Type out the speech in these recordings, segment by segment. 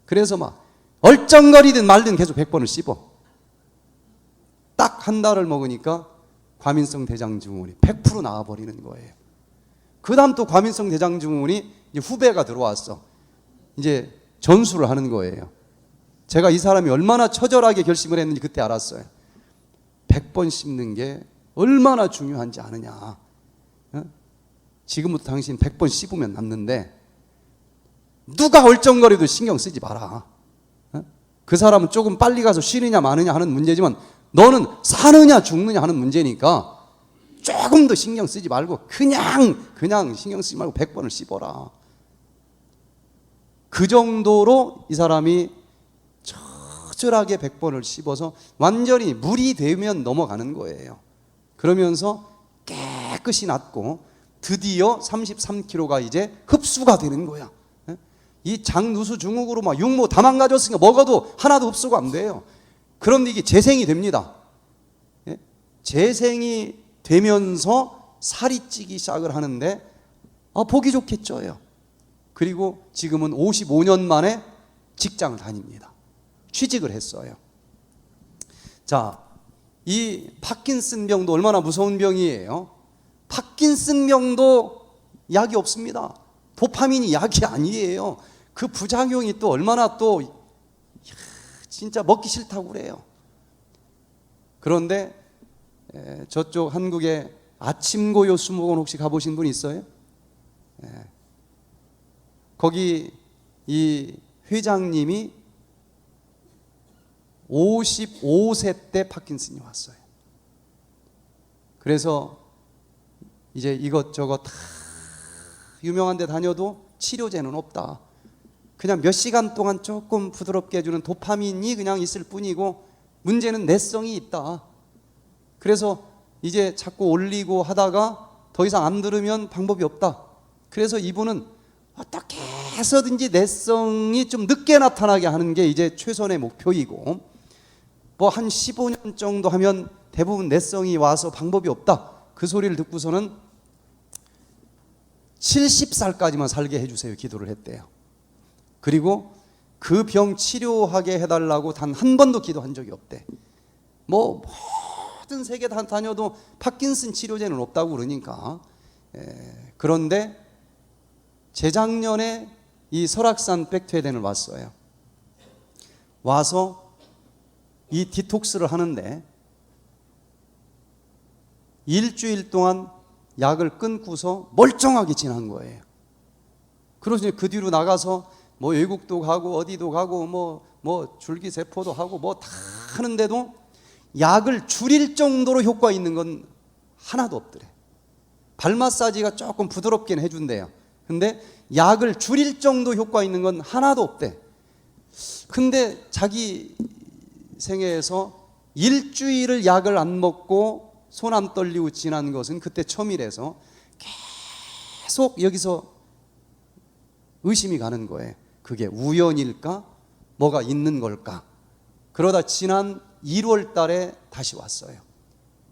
그래서 막 얼쩡거리든 말든 계속 100번을 씹어. 딱 한 달을 먹으니까 과민성 대장증후군이 100% 나와버리는 거예요. 그 다음 또 과민성 대장증후군이 이제 후배가 들어왔어. 이제 전수를 하는 거예요. 제가 이 사람이 얼마나 처절하게 결심을 했는지 그때 알았어요. 100번 씹는 게 얼마나 중요한지 아느냐. 지금부터 당신 100번 씹으면 남는데 누가 얼쩡거려도 신경 쓰지 마라. 그 사람은 조금 빨리 가서 쉬느냐 마느냐 하는 문제지만 너는 사느냐 죽느냐 하는 문제니까 조금 더 신경 쓰지 말고 그냥 신경 쓰지 말고 100번을 씹어라. 그 정도로 이 사람이 처절하게 100번을 씹어서 완전히 물이 되면 넘어가는 거예요. 그러면서 깨끗이 낫고 드디어 33kg가 이제 흡수가 되는 거야. 이 장누수 증후군으로 막 육모 다 망가졌으니까 먹어도 하나도 흡수가 안 돼요. 그런데 이게 재생이 됩니다. 재생이 되면서 살이 찌기 시작을 하는데 보기 좋게 쪄요. 그리고 지금은 55년 만에 직장을 다닙니다. 취직을 했어요. 자, 이 파킨슨 병도 얼마나 무서운 병이에요. 파킨슨 병도 약이 없습니다. 도파민이 약이 아니에요. 그 부작용이 또 얼마나 또 진짜 먹기 싫다고 그래요. 그런데 저쪽 한국에 아침고요 수목원 혹시 가보신 분 있어요? 거기 이 회장님이 55세 때 파킨슨이 왔어요. 그래서 이제 이것저것 다 유명한 데 다녀도 치료제는 없다. 그냥 몇 시간 동안 조금 부드럽게 해주는 도파민이 그냥 있을 뿐이고 문제는 내성이 있다. 그래서 이제 자꾸 올리고 하다가 더 이상 안 들으면 방법이 없다. 그래서 이분은 어떻게 해서든지 내성이 좀 늦게 나타나게 하는 게 이제 최선의 목표이고 뭐 한 15년 정도 하면 대부분 내성이 와서 방법이 없다. 그 소리를 듣고서는 70살까지만 살게 해주세요. 기도를 했대요. 그리고 그 병 치료하게 해달라고 단 한 번도 기도한 적이 없대. 뭐 모든 세계 다 다녀도 파킨슨 치료제는 없다고 그러니까. 그런데 재작년에 이 설악산 백퇴den을 왔어요. 와서 이 디톡스를 하는데 일주일 동안 약을 끊고서 멀쩡하게 지난 거예요. 그래서 그 뒤로 나가서 뭐 외국도 가고 어디도 가고 뭐 줄기세포도 하고 뭐 다 하는데도 약을 줄일 정도로 효과 있는 건 하나도 없더래. 발 마사지가 조금 부드럽게는 해준대요. 근데 약을 줄일 정도 효과 있는 건 하나도 없대. 근데 자기 생애에서 일주일을 약을 안 먹고 손 안 떨리고 지난 것은 그때 처음이라서 계속 여기서 의심이 가는 거예요. 그게 우연일까? 뭐가 있는 걸까? 그러다 지난 1월 달에 다시 왔어요.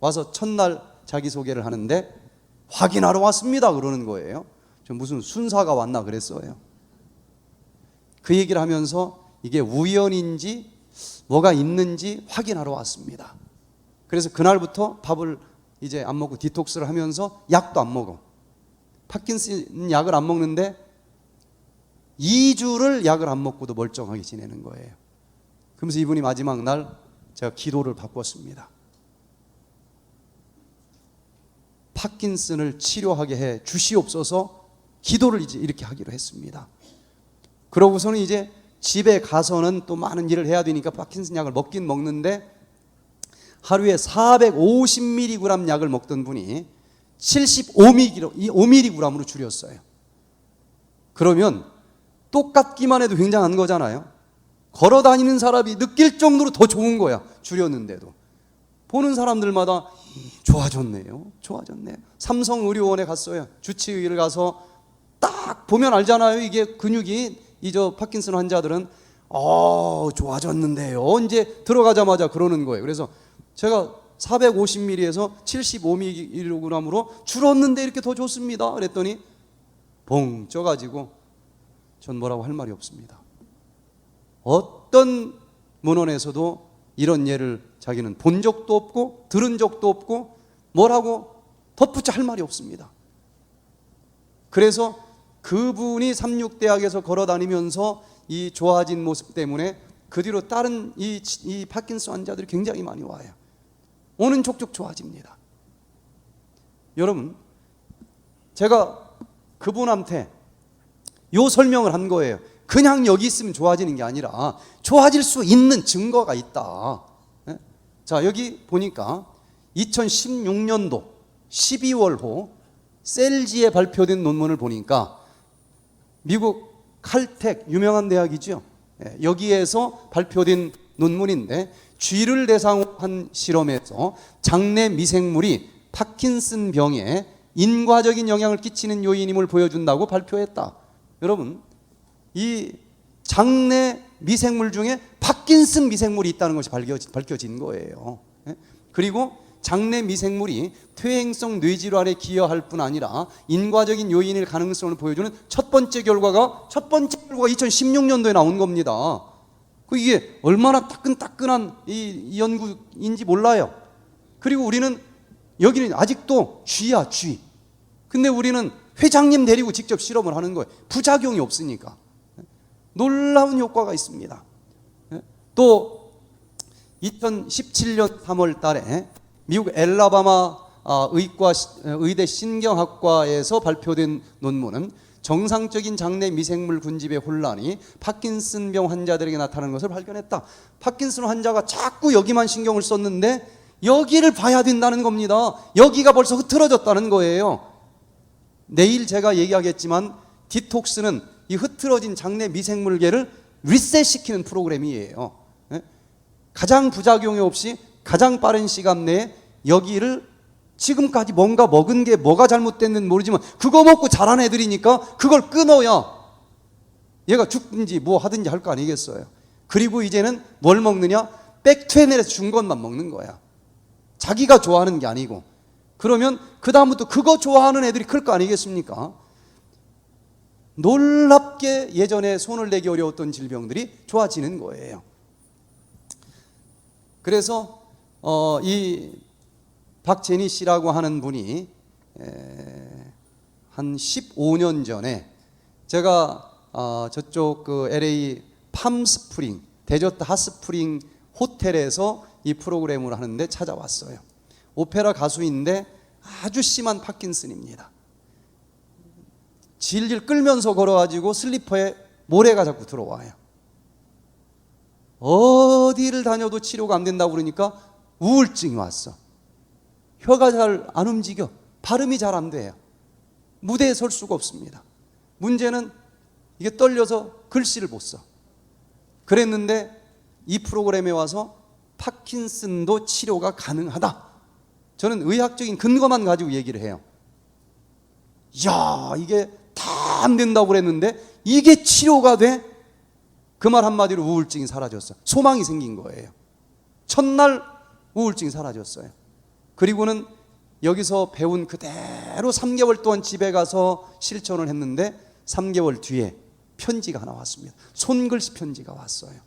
와서 첫날 자기소개를 하는데 확인하러 왔습니다 그러는 거예요. 저 무슨 순사가 왔나 그랬어요. 그 얘기를 하면서 이게 우연인지 뭐가 있는지 확인하러 왔습니다. 그래서 그날부터 밥을 이제 안 먹고 디톡스를 하면서 약도 안 먹어. 파킨슨 약을 안 먹는데 2주를 약을 안 먹고도 멀쩡하게 지내는 거예요. 그러면서 이분이 마지막 날 제가 기도를 바꿨습니다. 파킨슨을 치료하게 해 주시옵소서 기도를 이제 이렇게 하기로 했습니다. 그러고서는 이제 집에 가서는 또 많은 일을 해야 되니까 파킨슨 약을 먹긴 먹는데 하루에 450mg 약을 먹던 분이 75mg으로 줄였어요. 그러면 똑같기만 해도 굉장한 거잖아요. 걸어 다니는 사람이 느낄 정도로 더 좋은 거야. 줄였는데도. 보는 사람들마다 좋아졌네요. 좋아졌네요. 삼성의료원에 갔어요. 주치의를 가서 딱 보면 알잖아요. 이게 근육이 파킨슨 환자들은 좋아졌는데요. 이제 들어가자마자 그러는 거예요. 그래서 제가 450ml에서 75mg으로 줄었는데 이렇게 더 좋습니다. 그랬더니 봉 쪄가지고 전 뭐라고 할 말이 없습니다. 어떤 문헌에서도 이런 예를 자기는 본 적도 없고 들은 적도 없고 뭐라고 덧붙여 할 말이 없습니다. 그래서 그분이 삼육대학에서 걸어다니면서 이 좋아진 모습 때문에 그 뒤로 다른 이 파킨슨 환자들이 굉장히 많이 와요. 오는 족족 좋아집니다. 여러분, 제가 그분한테 요 설명을 한 거예요. 그냥 여기 있으면 좋아지는 게 아니라 좋아질 수 있는 증거가 있다. 자, 여기 보니까 2016년도 12월호 셀지에 발표된 논문을 보니까 미국 칼텍 유명한 대학이죠. 여기에서 발표된 논문인데 쥐를 대상으로 한 실험에서 장내 미생물이 파킨슨 병에 인과적인 영향을 끼치는 요인임을 보여준다고 발표했다. 여러분, 이 장내 미생물 중에 파킨슨 미생물이 있다는 것이 밝혀진 거예요. 그리고 장내 미생물이 퇴행성 뇌질환에 기여할 뿐 아니라 인과적인 요인일 가능성을 보여주는 첫 번째 결과가 2016년도에 나온 겁니다. 이게 얼마나 따끈따끈한 이 연구인지 몰라요. 그리고 우리는 여기는 아직도 쥐야, 쥐. 근데 우리는 회장님 데리고 직접 실험을 하는 거예요. 부작용이 없으니까. 놀라운 효과가 있습니다. 또 2017년 3월 달에 미국 엘라바마 의대 신경학과에서 발표된 논문은 정상적인 장내 미생물 군집의 혼란이 파킨슨병 환자들에게 나타나는 것을 발견했다. 파킨슨 환자가 자꾸 여기만 신경을 썼는데 여기를 봐야 된다는 겁니다. 여기가 벌써 흐트러졌다는 거예요. 내일 제가 얘기하겠지만 디톡스는 이 흐트러진 장내 미생물계를 리셋시키는 프로그램이에요. 가장 부작용이 없이 가장 빠른 시간 내에 여기를 지금까지 뭔가 먹은 게 뭐가 잘못됐는지 모르지만 그거 먹고 자란 애들이니까 그걸 끊어야 얘가 죽든지 뭐 하든지 할 거 아니겠어요. 그리고 이제는 뭘 먹느냐? 백투에넬에서 준 것만 먹는 거야. 자기가 좋아하는 게 아니고. 그러면 그 다음부터 그거 좋아하는 애들이 클 거 아니겠습니까? 놀랍게 예전에 손을 내기 어려웠던 질병들이 좋아지는 거예요. 그래서 이 박제니 씨라고 하는 분이 한 15년 전에 제가 저쪽 그 LA 팜스프링 데저트 핫스프링 호텔에서 이 프로그램을 하는데 찾아왔어요. 오페라 가수인데 아주 심한 파킨슨입니다. 질질 끌면서 걸어가지고 슬리퍼에 모래가 자꾸 들어와요. 어디를 다녀도 치료가 안 된다고 그러니까 우울증이 왔어. 혀가 잘 안 움직여. 발음이 잘 안 돼요. 무대에 설 수가 없습니다. 문제는 이게 떨려서 글씨를 못 써. 그랬는데 이 프로그램에 와서 파킨슨도 치료가 가능하다. 저는 의학적인 근거만 가지고 얘기를 해요. 야, 이게 다 안 된다고 그랬는데 이게 치료가 돼? 그 말 한마디로 우울증이 사라졌어. 소망이 생긴 거예요. 첫날 우울증이 사라졌어요. 그리고는 여기서 배운 그대로 3개월 동안 집에 가서 실천을 했는데 3개월 뒤에 편지가 하나 왔습니다. 손글씨 편지가 왔어요.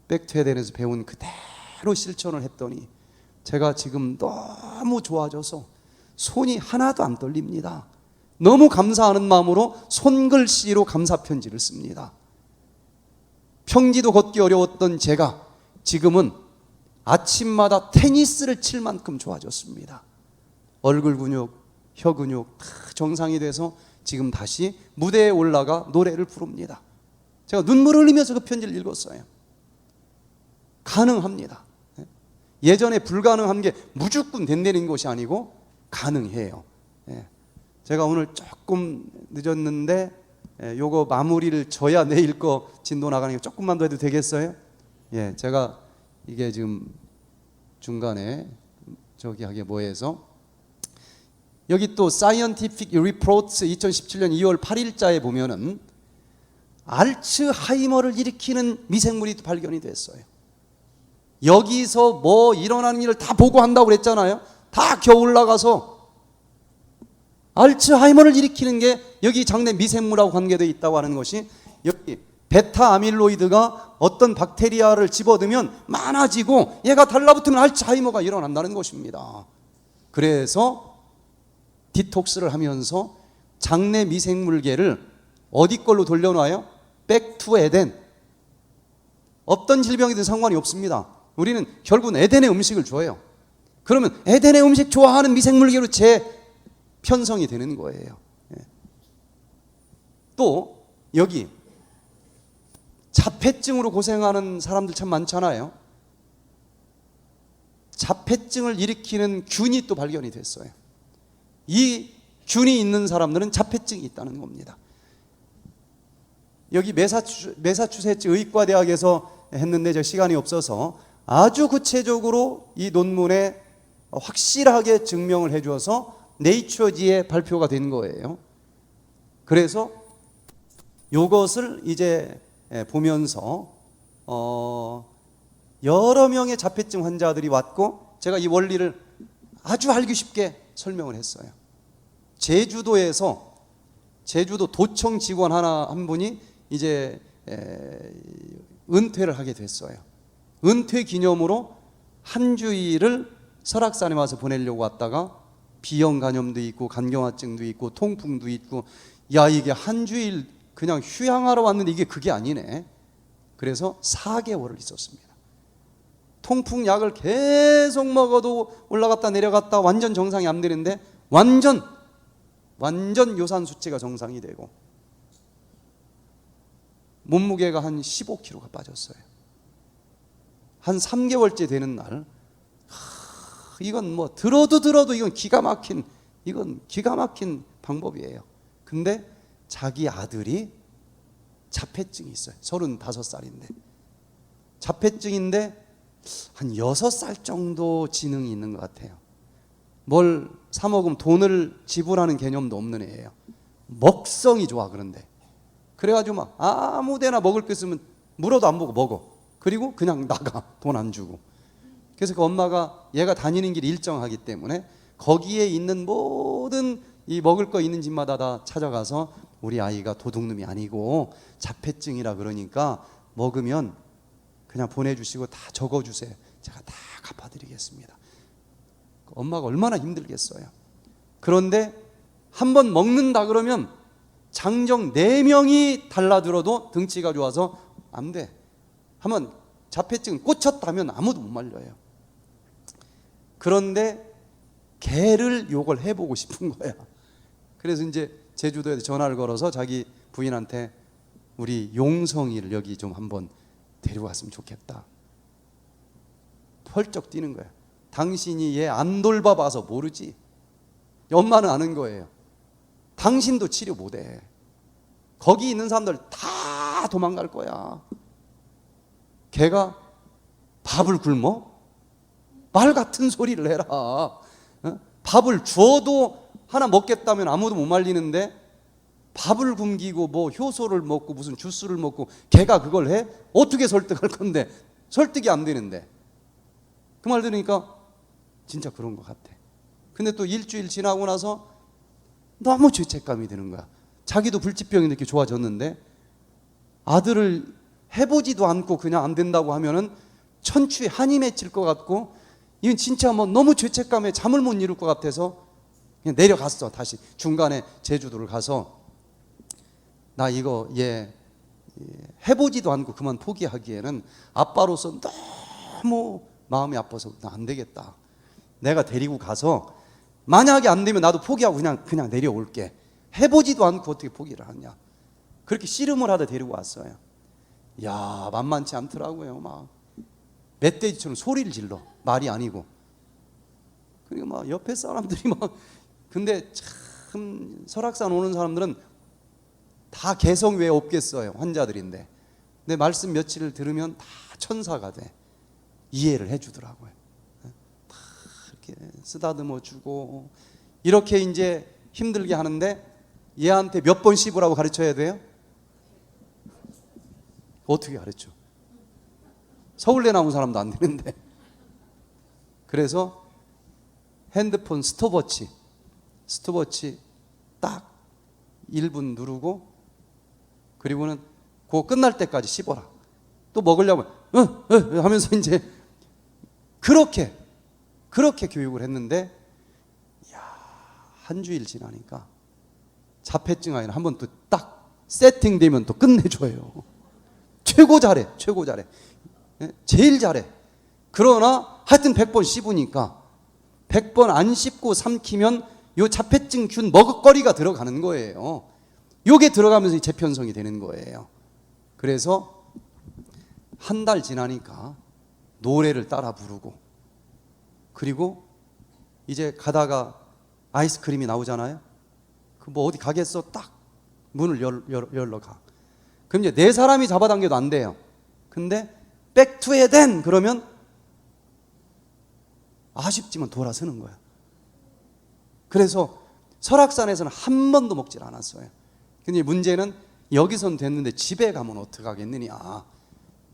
백투에덴에서 배운 그대로 실천을 했더니 제가 지금 너무 좋아져서 손이 하나도 안 떨립니다. 너무 감사하는 마음으로 손글씨로 감사 편지를 씁니다. 평지도 걷기 어려웠던 제가 지금은 아침마다 테니스를 칠 만큼 좋아졌습니다. 얼굴 근육, 혀 근육 다 정상이 돼서 지금 다시 무대에 올라가 노래를 부릅니다. 제가 눈물을 흘리면서 그 편지를 읽었어요. 가능합니다. 예전에 불가능한 게 무조건 된다는 것이 아니고 가능해요. 제가 오늘 조금 늦었는데 요거 마무리를 져야 내일 거 진도 나가는 게 조금만 더 해도 되겠어요? 제가 이게 지금 중간에 저기 하게 뭐해서 여기 또 Scientific Reports 2017년 2월 8일자에 보면은 알츠하이머를 일으키는 미생물이 발견이 됐어요. 여기서 뭐 일어나는 일을 다 보고한다고 그랬잖아요. 다 겨울 나가서 알츠하이머를 일으키는 게 여기 장내 미생물하고 관계되어 있다고 하는 것이 여기 베타 아밀로이드가 어떤 박테리아를 집어들면 많아지고 얘가 달라붙으면 알츠하이머가 일어난다는 것입니다. 그래서 디톡스를 하면서 장내 미생물계를 어디 걸로 돌려놔요? 백투 에덴. 어떤 질병이든 상관이 없습니다. 우리는 결국은 에덴의 음식을 줘요. 그러면 에덴의 음식 좋아하는 미생물계로 재편성이 되는 거예요. 또 여기 자폐증으로 고생하는 사람들 참 많잖아요. 자폐증을 일으키는 균이 또 발견이 됐어요. 이 균이 있는 사람들은 자폐증이 있다는 겁니다. 여기 매사추세츠 의과대학에서 했는데 저 시간이 없어서 아주 구체적으로 이 논문에 확실하게 증명을 해줘서 네이처지에 발표가 된 거예요. 그래서 이것을 이제 보면서 여러 명의 자폐증 환자들이 왔고 제가 이 원리를 아주 알기 쉽게 설명을 했어요. 제주도에서 제주도 도청 직원 한 분이 이제 은퇴를 하게 됐어요. 은퇴 기념으로 한 주일을 설악산에 와서 보내려고 왔다가 비형 간염도 있고 간경화증도 있고 통풍도 있고 야 이게 한 주일 그냥 휴양하러 왔는데 이게 그게 아니네. 그래서 4개월을 있었습니다. 통풍약을 계속 먹어도 올라갔다 내려갔다 완전 정상이 안 되는데 완전 요산 수치가 정상이 되고 몸무게가 한 15kg가 빠졌어요. 한 3개월째 되는 날 이건 뭐 들어도 이건 기가 막힌 방법이에요. 근데 자기 아들이 자폐증이 있어요. 35살인데 자폐증인데 한 6살 정도 지능이 있는 것 같아요. 뭘 사 먹으면 돈을 지불하는 개념도 없는 애예요. 먹성이 좋아. 그런데 그래가지고 막 아무 데나 먹을 거 있으면 물어도 안 보고 먹어. 그리고 그냥 나가. 돈 안 주고. 그래서 그 엄마가 얘가 다니는 길이 일정하기 때문에 거기에 있는 모든 이 먹을 거 있는 집마다 다 찾아가서 우리 아이가 도둑놈이 아니고 자폐증이라 그러니까 먹으면 그냥 보내주시고 다 적어주세요. 제가 다 갚아드리겠습니다. 엄마가 얼마나 힘들겠어요. 그런데 한번 먹는다 그러면 장정 4명이 달라들어도 등치가 좋아서 안 돼. 한번 자폐증 꽂혔다면 아무도 못 말려요. 그런데 개를 욕을 해보고 싶은 거야. 그래서 이제 제주도에 전화를 걸어서 자기 부인한테 우리 용성이를 여기 좀 한번 데려갔으면 좋겠다. 펄쩍 뛰는 거야. 당신이 얘 안 돌봐봐서 모르지. 엄마는 아는 거예요. 당신도 치료 못해. 거기 있는 사람들 다 도망갈 거야. 걔가 밥을 굶어? 말 같은 소리를 해라. 밥을 주어도 하나 먹겠다면 아무도 못 말리는데 밥을 굶기고 뭐 효소를 먹고 무슨 주스를 먹고 걔가 그걸 해? 어떻게 설득할 건데? 설득이 안 되는데. 그 말 들으니까 진짜 그런 것 같아. 근데 또 일주일 지나고 나서 너무 죄책감이 드는 거야. 자기도 불치병이 이렇게 좋아졌는데 아들을 해보지도 않고 그냥 안 된다고 하면은 천추에 한이 맺힐 것 같고 이건 진짜 뭐 너무 죄책감에 잠을 못 이룰 것 같아서 그냥 내려갔어. 다시 중간에 제주도를 가서 나 이거 얘 해보지도 않고 그만 포기하기에는 아빠로서 너무 마음이 아파서 안 되겠다. 내가 데리고 가서 만약에 안 되면 나도 포기하고 그냥 내려올게. 해보지도 않고 어떻게 포기를 하냐. 그렇게 씨름을 하다 데리고 왔어요. 야, 만만치 않더라고요. 막 멧돼지처럼 소리를 질러. 말이 아니고. 그리고 막 옆에 사람들이 막 근데 참 설악산 오는 사람들은 다 개성 왜 없겠어요. 환자들인데. 내 말씀 며칠을 들으면 다 천사가 돼. 이해를 해주더라고요. 다 이렇게 쓰다듬어 주고 이렇게 이제 힘들게 하는데 얘한테 몇 번 씹으라고 가르쳐야 돼요? 어떻게 가르쳐? 서울대 나온 사람도 안 되는데. 그래서 핸드폰 스톱워치 딱 1분 누르고 그리고는 그거 끝날 때까지 씹어라. 또 먹으려면 하면서 이제 그렇게 교육을 했는데, 한 주일 지나니까 자폐증 아이는 한 번 또 딱 세팅되면 또 끝내줘요. 최고 잘해. 제일 잘해. 그러나 하여튼 100번 씹으니까 100번 안 씹고 삼키면 요 자폐증 균 먹을거리가 들어가는 거예요. 요게 들어가면서 재편성이 되는 거예요. 그래서 한 달 지나니까 노래를 따라 부르고, 그리고 이제 가다가 아이스크림이 나오잖아요. 그 뭐 어디 가겠어? 딱 문을 열러 가. 그럼 이제 네 사람이 잡아당겨도 안 돼요. 근데 백투에덴 그러면 아쉽지만 돌아서는 거야. 그래서 설악산에서는 한 번도 먹질 않았어요. 근데 문제는 여기선 됐는데 집에 가면 어떡하겠느냐.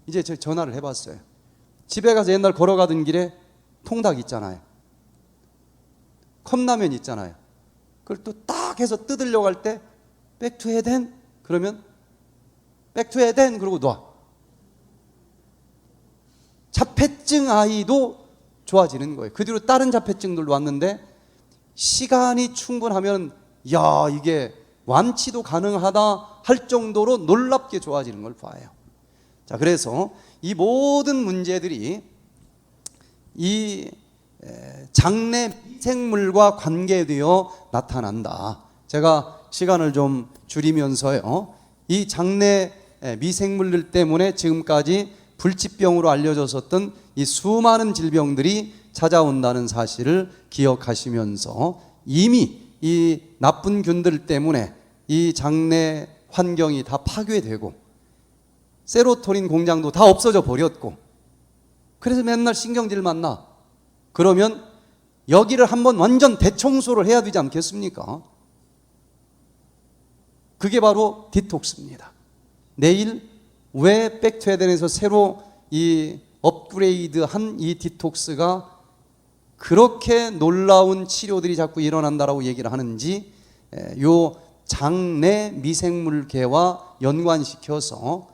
이제 제가 전화를 해봤어요. 집에 가서 옛날 걸어가던 길에 통닭 있잖아요. 컵라면 있잖아요. 그걸 또 딱 해서 뜯으려고 할 때 백투에덴 그러면 백투에덴 그러고 놔. 자폐증 아이도 좋아지는 거예요. 그 뒤로 다른 자폐증들도 왔는데 시간이 충분하면 이게 완치도 가능하다 할 정도로 놀랍게 좋아지는 걸 봐요. 자, 그래서 이 모든 문제들이 이 장내 미생물과 관계되어 나타난다. 제가 시간을 좀 줄이면서요, 이 장내 미생물들 때문에 지금까지 불치병으로 알려졌었던 이 수많은 질병들이 찾아온다는 사실을 기억하시면서, 이미 이 나쁜 균들 때문에 이 장내 환경이 다 파괴되고 세로토닌 공장도 다 없어져 버렸고, 그래서 맨날 신경질만 나. 그러면 여기를 한번 완전 대청소를 해야 되지 않겠습니까? 그게 바로 디톡스입니다. 내일 왜 백투에덴에서 새로 이 업그레이드한 이 디톡스가 그렇게 놀라운 치료들이 자꾸 일어난다라고 얘기를 하는지, 요 장내 미생물계와 연관시켜서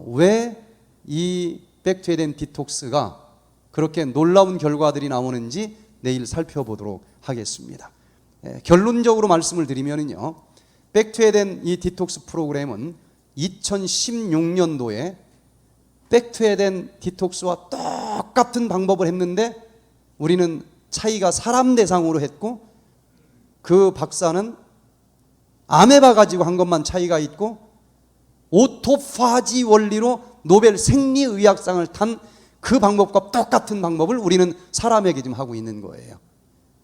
왜 이 백투에덴 디톡스가 그렇게 놀라운 결과들이 나오는지 내일 살펴보도록 하겠습니다. 결론적으로 말씀을 드리면요, 백투에덴 이 디톡스 프로그램은 2016년도에 백투에덴 디톡스와 똑같은 방법을 했는데 우리는 차이가 사람 대상으로 했고, 그 박사는 아메바 가지고 한 것만 차이가 있고, 오토파지 원리로 노벨 생리의학상을 탄 그 방법과 똑같은 방법을 우리는 사람에게 지금 하고 있는 거예요.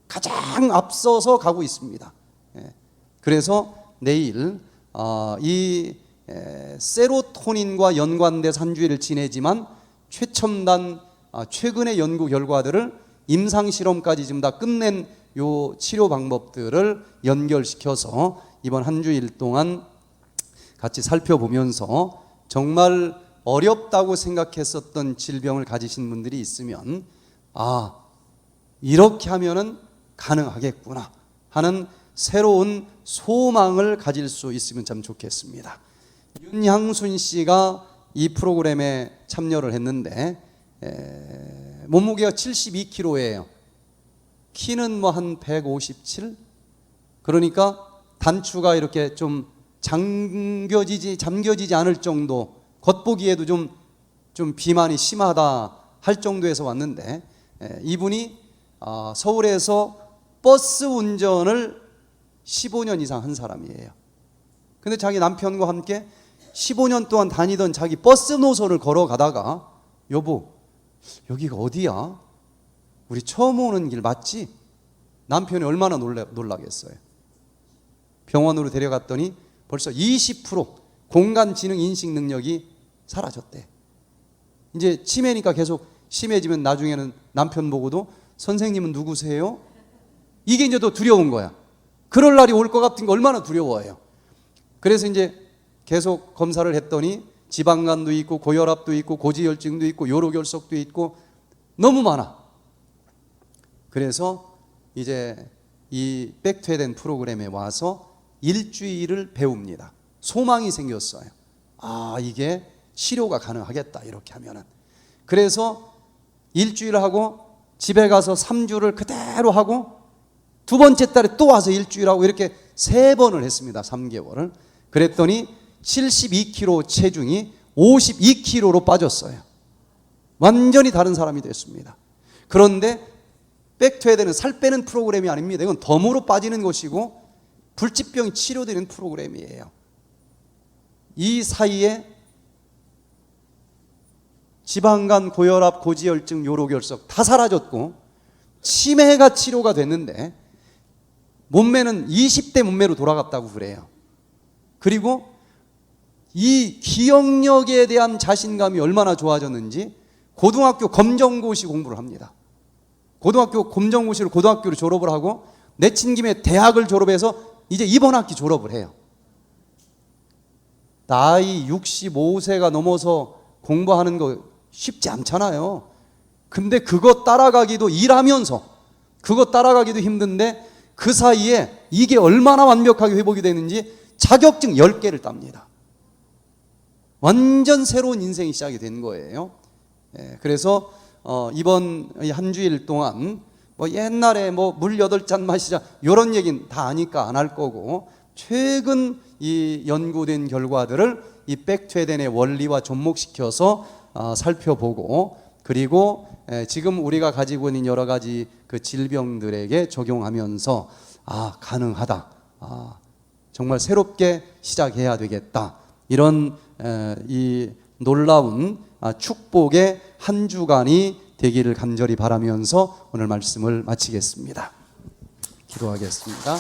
가장 앞서서 가고 있습니다. 그래서 내일 이 세로토닌과 연관돼서 한 주일을 지내지만 최첨단 최근의 연구 결과들을 임상실험까지 지금 다 끝낸 요 치료 방법들을 연결시켜서 이번 한 주일 동안 같이 살펴보면서, 정말 어렵다고 생각했었던 질병을 가지신 분들이 있으면 이렇게 하면은 가능하겠구나 하는 새로운 소망을 가질 수 있으면 참 좋겠습니다. 윤향순 씨가 이 프로그램에 참여를 했는데 몸무게가 72kg예요. 키는 뭐 한 157? 그러니까 단추가 이렇게 좀 잠겨지지 않을 정도, 겉보기에도 좀 비만이 심하다 할 정도에서 왔는데, 이분이 서울에서 버스 운전을 15년 이상 한 사람이에요. 근데 자기 남편과 함께 15년 동안 다니던 자기 버스 노선을 걸어가다가, 여보, 여기가 어디야? 우리 처음 오는 길 맞지? 남편이 얼마나 놀라겠어요. 병원으로 데려갔더니 벌써 20% 공간지능 인식 능력이 사라졌대. 이제 치매니까 계속 심해지면 나중에는 남편 보고도 선생님은 누구세요? 이게 이제 더 두려운 거야. 그럴 날이 올 것 같은 게 얼마나 두려워요. 그래서 이제 계속 검사를 했더니 지방간도 있고 고혈압도 있고 고지혈증도 있고 요로결석도 있고 너무 많아. 그래서 이제 이 백투에덴 프로그램에 와서 일주일을 배웁니다. 소망이 생겼어요. 이게 치료가 가능하겠다 이렇게 하면은. 그래서 일주일 하고 집에 가서 3주를 그대로 하고 두 번째 달에 또 와서 일주일 하고 이렇게 3번을 했습니다. 3개월을. 그랬더니 72kg 체중이 52kg로 빠졌어요. 완전히 다른 사람이 됐습니다. 그런데 백투헤드는 살 빼는 프로그램이 아닙니다. 이건 덤으로 빠지는 것이고 불치병이 치료되는 프로그램이에요. 이 사이에 지방간, 고혈압, 고지혈증, 요로결석 다 사라졌고 치매가 치료가 됐는데 몸매는 20대 몸매로 돌아갔다고 그래요. 그리고 이 기억력에 대한 자신감이 얼마나 좋아졌는지 고등학교 검정고시 공부를 합니다. 고등학교 검정고시를 고등학교로 졸업을 하고 내친 김에 대학을 졸업해서 이제 이번 학기 졸업을 해요. 나이 65세가 넘어서 공부하는 거 쉽지 않잖아요. 근데 그거 따라가기도 일하면서 그거 따라가기도 힘든데 그 사이에 이게 얼마나 완벽하게 회복이 되는지 자격증 10개를 tab니다. 완전 새로운 인생이 시작이 된 거예요. 그래서 이번 한 주일 동안 뭐 옛날에 뭐 물 8잔 마시자 이런 얘기는 다 아니까 안 할 거고 최근 이 연구된 결과들을 이 백투헤드의 원리와 접목시켜서 살펴보고 그리고 지금 우리가 가지고 있는 여러 가지 그 질병들에게 적용하면서 가능하다. 정말 새롭게 시작해야 되겠다. 이런 이 놀라운 축복의 한 주간이 되기를 간절히 바라면서 오늘 말씀을 마치겠습니다. 기도하겠습니다.